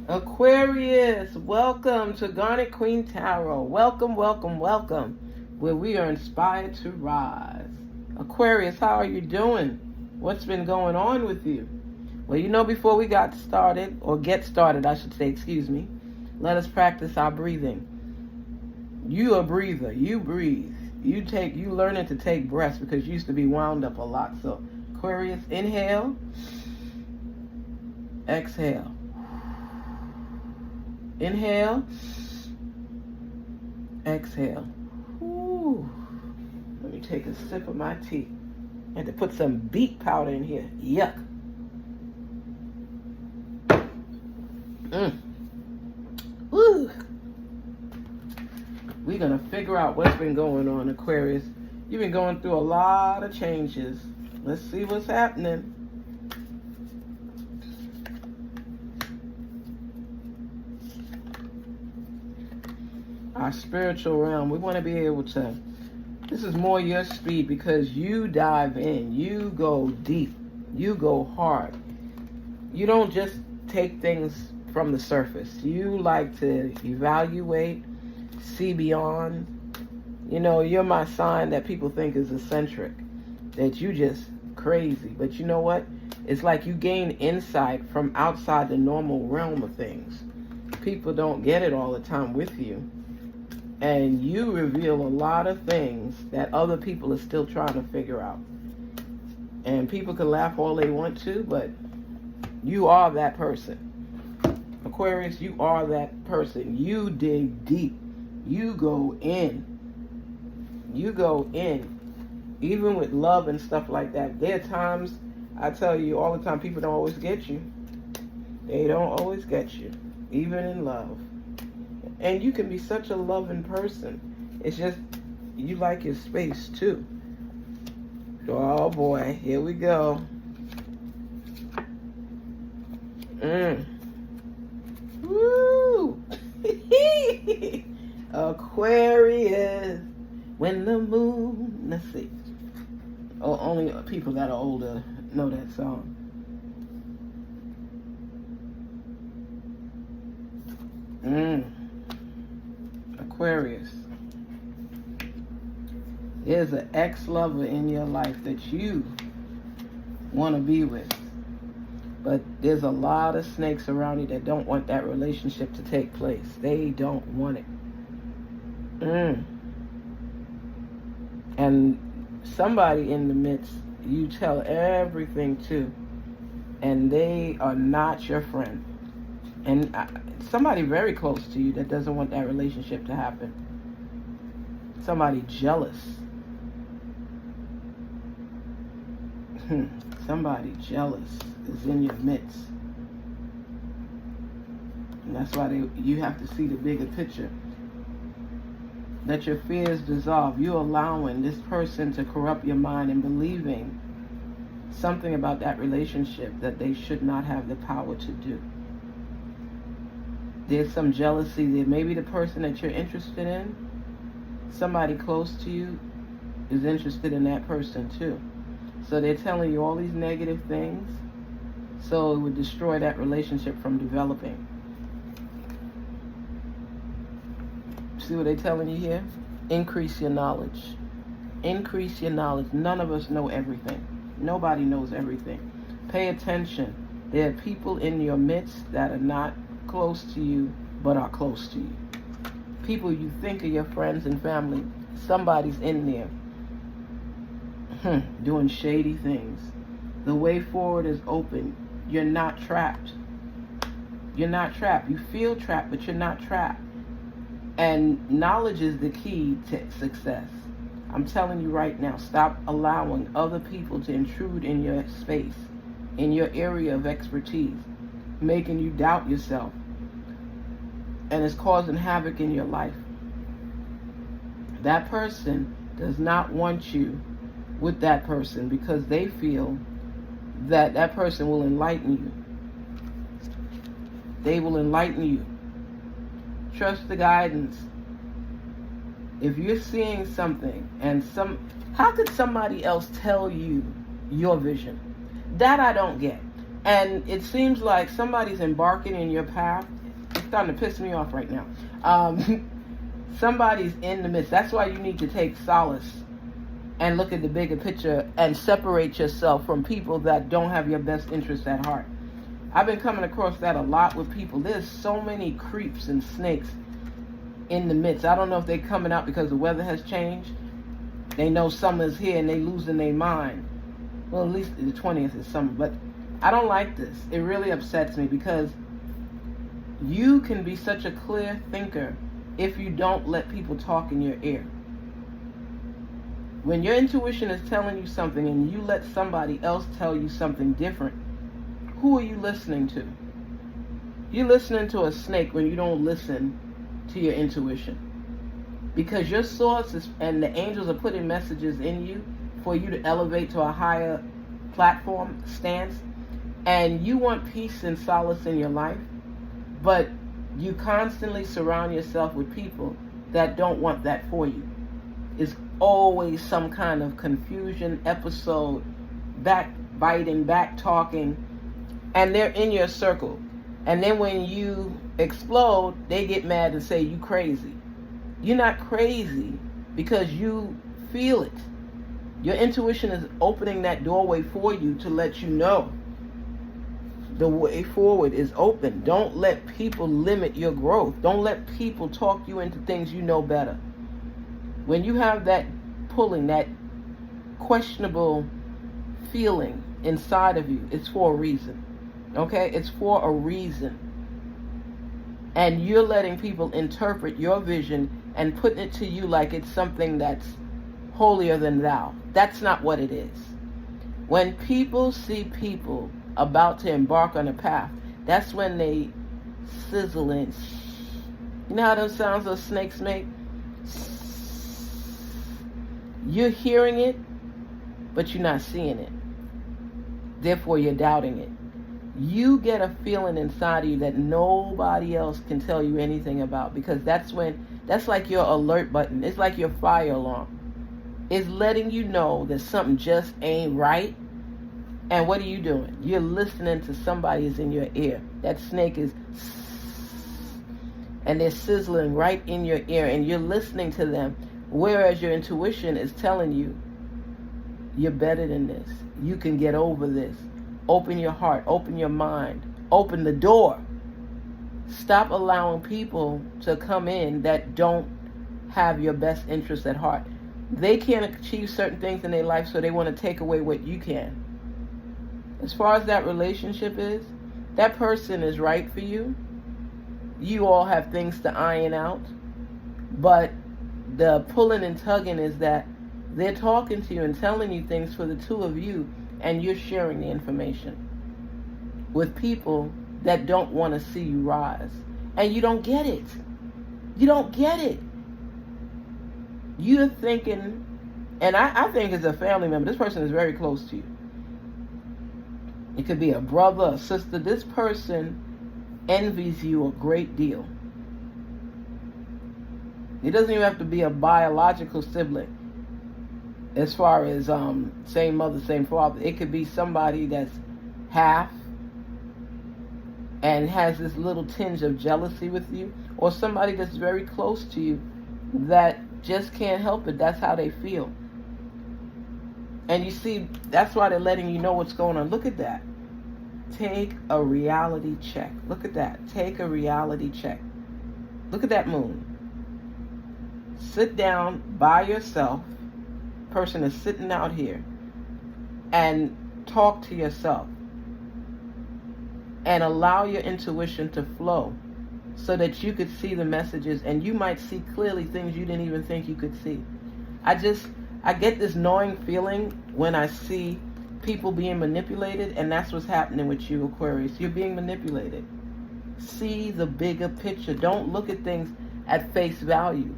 Aquarius, welcome to Garnet Queen Tarot. Welcome, welcome, welcome, where we are inspired to rise. Aquarius, how are you doing? What's been going on with you? Well, before we get started, I should say, let us practice our breathing. You a breather. You breathe. You learning to take breaths because you used to be wound up a lot. So, Aquarius, inhale, exhale. Inhale, exhale. Ooh. Let me take a sip of my tea. I had to put some beet powder in here. Yuck. Woo. We're going to figure out what's been going on, Aquarius. You've been going through a lot of changes. Let's see what's happening. Our spiritual realm, we want to be able to, this is more your speed because you dive in, you go deep, you go hard. You don't just take things from the surface. You like to evaluate, see beyond. You're my sign that people think is eccentric, that you just crazy. But you know what? It's like you gain insight from outside the normal realm of things. People don't get it all the time with you. And you reveal a lot of things that other people are still trying to figure out. And people can laugh all they want to, but you are that person. Aquarius, you are that person. You dig deep. You go in. You go in. Even with love and stuff like that. There are times, I tell you all the time, people don't always get you. They don't always get you. Even in love. And you can be such a loving person. It's just, you like your space too. Oh boy, here we go. Woo! Aquarius, when the moon, let's see. Oh, only people that are older know that song. Aquarius, there's an ex-lover in your life that you want to be with, but there's a lot of snakes around you that don't want that relationship to take place. They don't want it. And somebody in the midst, you tell everything to, and they are not your friend. And somebody very close to you that doesn't want that relationship to happen. Somebody jealous. Somebody jealous is in your midst. And that's why you have to see the bigger picture. Let your fears dissolve. You're allowing this person to corrupt your mind and believing something about that relationship that they should not have the power to do. There's some jealousy there. Maybe the person that you're interested in, somebody close to you, is interested in that person too. So they're telling you all these negative things, so it would destroy that relationship from developing. See what they're telling you here? Increase your knowledge. Increase your knowledge. None of us know everything. Nobody knows everything. Pay attention. There are people in your midst that are not close to you, but are close to you. People you think are your friends and family, somebody's in there doing shady things. The way forward is open. You're not trapped. You're not trapped. You feel trapped, but you're not trapped. And knowledge is the key to success. I'm telling you right now, stop allowing other people to intrude in your space, in your area of expertise, making you doubt yourself, and it's causing havoc in your life. That person does not want you with that person because they feel that that person will enlighten you. They will enlighten you. Trust the guidance. If you're seeing something and how could somebody else tell you your vision? That I don't get. And it seems like somebody's embarking in your path starting to piss me off right now. Somebody's in the midst. That's why you need to take solace and look at the bigger picture and separate yourself from people that don't have your best interests at heart. I've been coming across that a lot with people. There's so many creeps and snakes in the midst. I don't know if they're coming out because the weather has changed. They know summer's here and they losing their mind. Well, at least the 20th is summer. But I don't like this. It really upsets me because you can be such a clear thinker if you don't let people talk in your ear. When your intuition is telling you something and you let somebody else tell you something different, who are you listening to? You're listening to a snake when you don't listen to your intuition. Because your source is, and the angels are putting messages in you for you to elevate to a higher platform stance. And you want peace and solace in your life. But you constantly surround yourself with people that don't want that for you. It's always some kind of confusion episode, backbiting, back-talking, and they're in your circle. And then when you explode, they get mad and say you crazy. You're not crazy because you feel it. Your intuition is opening that doorway for you to let you know the way forward is open. Don't let people limit your growth. Don't let people talk you into things you know better. When you have that pulling, that questionable feeling inside of you, it's for a reason. Okay? It's for a reason. And you're letting people interpret your vision and putting it to you like it's something that's holier than thou. That's not what it is. When people see people about to embark on a path, that's when they sizzle in. You know how those sounds those snakes make? You're hearing it, but you're not seeing it. Therefore, you're doubting it. You get a feeling inside of you that nobody else can tell you anything about, because that's like your alert button. It's like your fire alarm. It's letting you know that something just ain't right. And what are you doing? You're listening to somebody who's in your ear. That snake is, and they're sizzling right in your ear, and you're listening to them, whereas your intuition is telling you, you're better than this. You can get over this. Open your heart, open your mind, open the door. Stop allowing people to come in that don't have your best interests at heart. They can't achieve certain things in their life, so they want to take away what you can. As far as that relationship is, that person is right for you. You all have things to iron out. But the pulling and tugging is that they're talking to you and telling you things for the two of you, and you're sharing the information with people that don't want to see you rise. And you don't get it. You don't get it. You're thinking, and I think as a family member, this person is very close to you. It could be a brother, a sister. This person envies you a great deal. It doesn't even have to be a biological sibling. As far as same mother, same father. It could be somebody that's half and has this little tinge of jealousy with you. Or somebody that's very close to you that just can't help it. That's how they feel. And you see, that's why they're letting you know what's going on. Look at that. Take a reality check. Look at that. Take a reality check. Look at that moon. Sit down by yourself. Person is sitting out here. And talk to yourself. And allow your intuition to flow so that you could see the messages, and you might see clearly things you didn't even think you could see. I get this gnawing feeling when I see people being manipulated, and that's what's happening with you, Aquarius. You're being manipulated. See the bigger picture. Don't look at things at face value.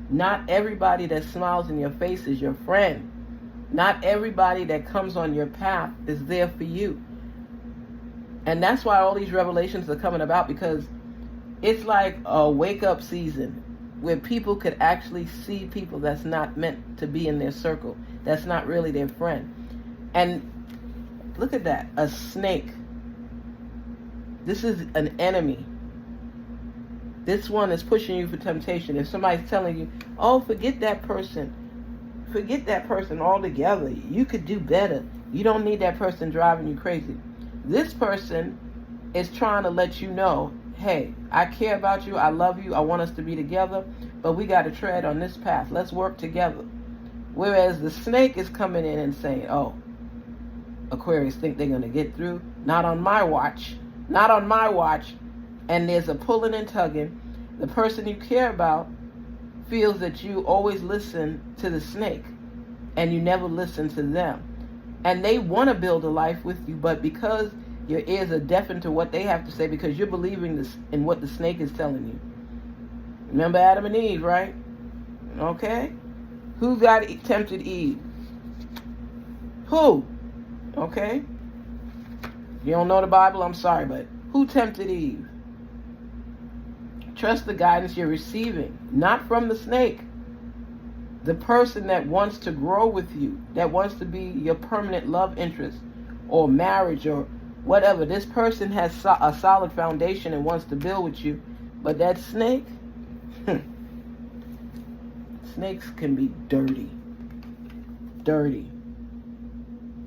Not everybody that smiles in your face is your friend. Not everybody that comes on your path is there for you. And that's why all these revelations are coming about, because it's like a wake-up season where people could actually see people that's not meant to be in their circle, that's not really their friend. And look at that, a snake. This is an enemy. This one is pushing you for temptation. If somebody's telling you, oh, forget that person altogether, you could do better, you don't need that person driving you crazy. This person is trying to let you know, hey, I care about you, I love you, I want us to be together, but we got to tread on this path. Let's work together. Whereas the snake is coming in and saying, oh, Aquarius think they're going to get through. Not on my watch. Not on my watch. And there's a pulling and tugging. The person you care about feels that you always listen to the snake and you never listen to them. And they want to build a life with you, but because your ears are deafened to what they have to say, because you're believing this in what the snake is telling you. Remember Adam and Eve, right? Okay? Who got tempted Eve? Who? Okay? You don't know the Bible? I'm sorry, but who tempted Eve? Trust the guidance you're receiving, not from the snake. The person that wants to grow with you, that wants to be your permanent love interest or marriage or whatever. This person has a solid foundation and wants to build with you. But that snake, snakes can be dirty. Dirty.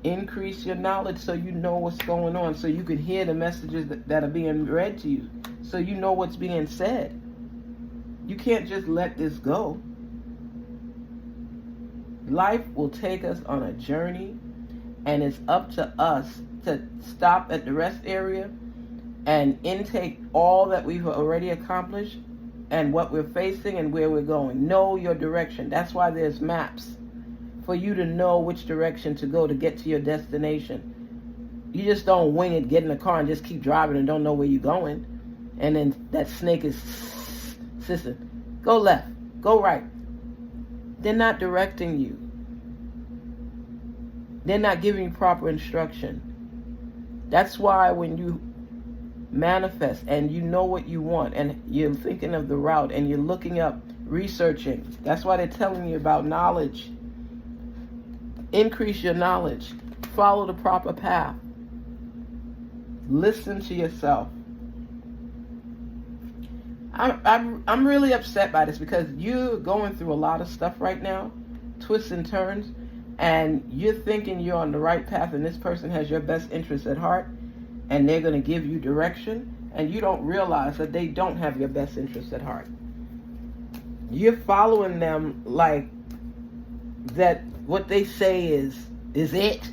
Increase your knowledge so you know what's going on, so you can hear the messages that are being read to you, so you know what's being said. You can't just let this go. Life will take us on a journey, and it's up to us to stop at the rest area and intake all that we've already accomplished and what we're facing and where we're going. Know your direction. That's why there's maps, for you to know which direction to go to get to your destination. You just don't wing it, get in the car and just keep driving and don't know where you're going. And then that snake is sissing. Go left, go right. They're not directing you. They're not giving you proper instruction. That's why when you manifest and you know what you want and you're thinking of the route and you're looking up, researching, that's why they're telling you about knowledge. Increase your knowledge. Follow the proper path. Listen to yourself. I'm really upset by this because you're going through a lot of stuff right now, twists and turns, and you're thinking you're on the right path and this person has your best interest at heart and they're going to give you direction, and you don't realize that they don't have your best interest at heart. You're following them like that what they say is it.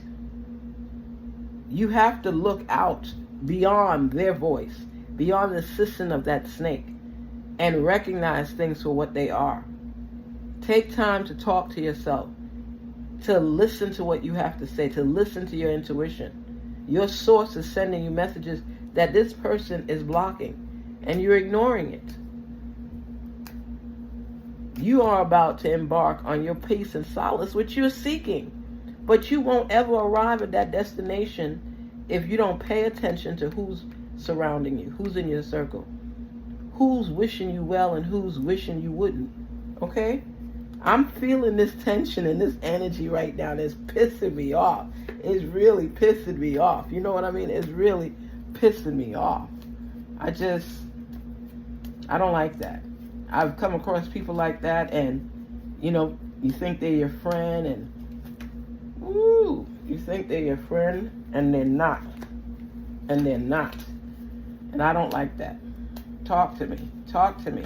You have to look out beyond their voice, beyond the system of that snake, and recognize things for what they are. Take time to talk to yourself, to listen to what you have to say, to listen to your intuition. Your source is sending you messages that this person is blocking, and you're ignoring it. You are about to embark on your peace and solace, which you're seeking. But you won't ever arrive at that destination if you don't pay attention to who's surrounding you, who's in your circle, who's wishing you well and who's wishing you wouldn't. Okay? I'm feeling this tension and this energy right now that's pissing me off. It's really pissing me off. You know what I mean? It's really pissing me off. I don't like that. I've come across people like that, and, you think they're your friend, and, you think they're your friend, and they're not. And they're not. And I don't like that. Talk to me. Talk to me.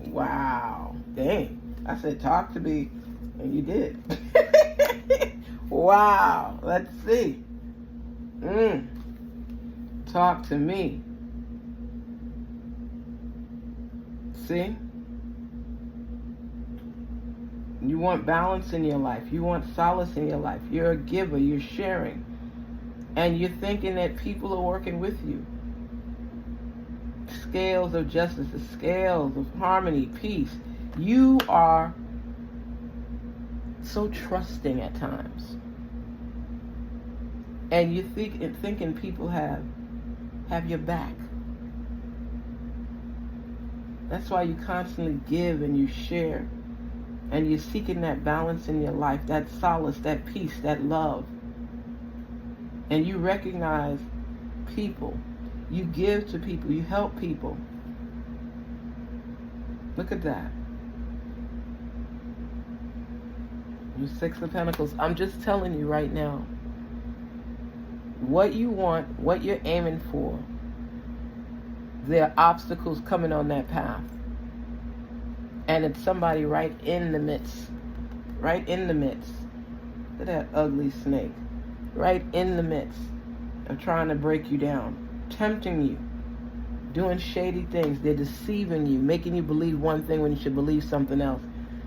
Wow. Dang. I said talk to me, and you did. Wow. Let's see. Talk to me. See? You want balance in your life. You want solace in your life. You're a giver. You're sharing. And you're thinking that people are working with you. Scales of justice, the scales of harmony, peace. You are so trusting at times. And you're thinking people have your back. That's why you constantly give and you share. And you're seeking that balance in your life, that solace, that peace, that love. And you recognize people. You give to people. You help people. Look at that. The Six of Pentacles. I'm just telling you right now. What you want, what you're aiming for, there are obstacles coming on that path. And it's somebody right in the midst. Right in the midst. Look at that ugly snake. Right in the midst of trying to break you down. Tempting you. Doing shady things. They're deceiving you. Making you believe one thing when you should believe something else.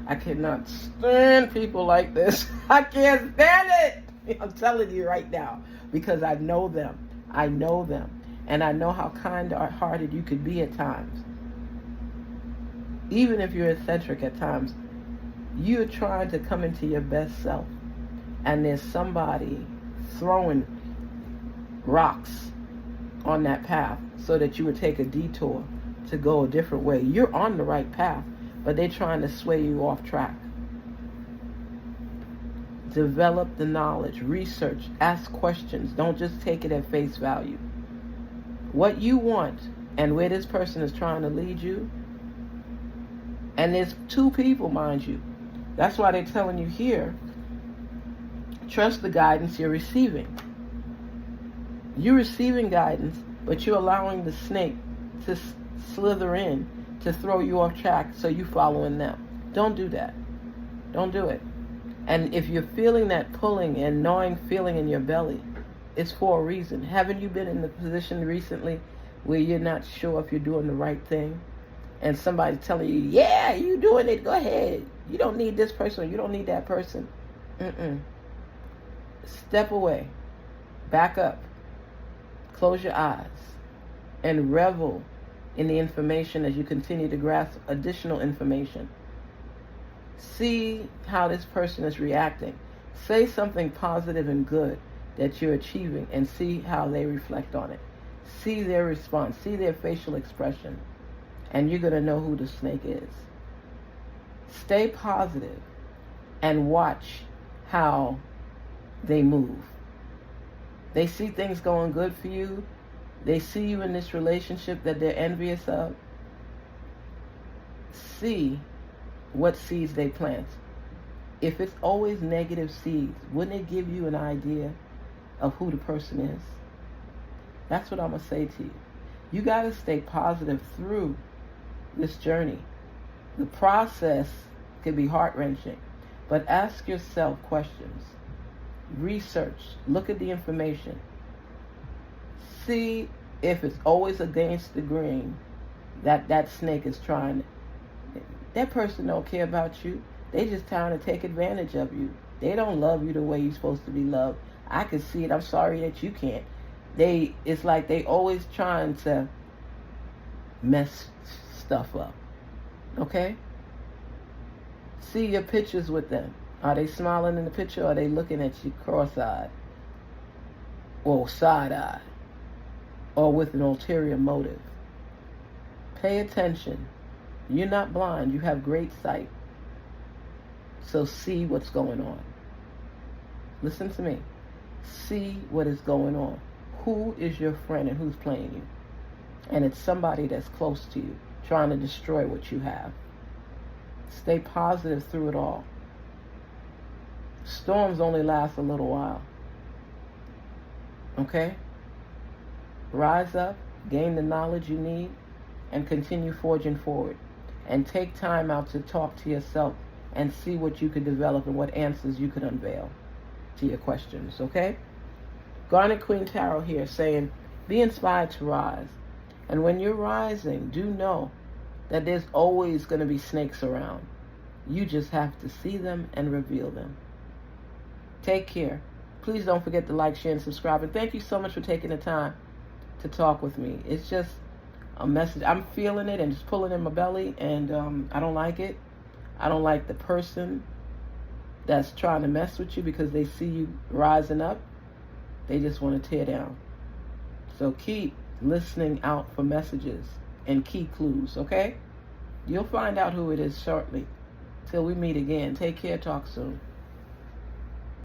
I cannot stand people like this. I can't stand it. I'm telling you right now. Because I know them. I know them. And I know how kind-hearted you could be at times. Even if you're eccentric at times. You're trying to come into your best self. And there's somebody throwing rocks on that path so that you would take a detour to go a different way. You're on the right path. But they're trying to sway you off track. Develop the knowledge. Research. Ask questions. Don't just take it at face value. What you want and where this person is trying to lead you. And there's two people, mind you. That's why they're telling you here. Trust the guidance you're receiving. You're receiving guidance, but you're allowing the snake to slither in to throw you off track so you following them. Don't do that. Don't do it. And if you're feeling that pulling and gnawing feeling in your belly, it's for a reason. Haven't you been in the position recently where you're not sure if you're doing the right thing? And somebody's telling you, yeah, you're doing it, go ahead. You don't need this person, you don't need that person. Step away. Back up. Close your eyes. And revel in the information as you continue to grasp additional information. See how this person is reacting. Say something positive and good that you're achieving and see how they reflect on it. See their response. See their facial expression. And you're going to know who the snake is. Stay positive and watch how they move. They see things going good for you. They see you in this relationship that they're envious of. See what seeds they plant. If it's always negative seeds, wouldn't it give you an idea of who the person is? That's what I'm going to say to you. You got to stay positive through this journey. The process can be heart-wrenching, but ask yourself questions. Research. Look at the information. See if it's always against the grain that snake is trying. That person don't care about you. They just trying to take advantage of you. They don't love you the way you're supposed to be loved. I can see it. I'm sorry that you can't. It's like they always trying to mess stuff up. Okay? See your pictures with them. Are they smiling in the picture or are they looking at you cross-eyed? Or side-eyed? Or with an ulterior motive? Pay attention. You're not blind. You have great sight. So see what's going on. Listen to me. See what is going on. Who is your friend and who's playing you? And it's somebody that's close to you, trying to destroy what you have. Stay positive through it all. Storms only last a little while. Okay? Rise up, gain the knowledge you need, and continue forging forward. And take time out to talk to yourself and see what you could develop and what answers you could unveil to your questions, okay? Garnet Queen Tarot here saying, be inspired to rise. And when you're rising, do know that there's always going to be snakes around. You just have to see them and reveal them. Take care. Please don't forget to like, share, and subscribe. And thank you so much for taking the time to talk with me. It's just a message. I'm feeling it and it's pulling in my belly, and I don't like it. I don't like the person that's trying to mess with you because they see you rising up. They just want to tear down. So keep listening out for messages and key clues, okay? You'll find out who it is shortly. Till we meet again. Take care. Talk soon.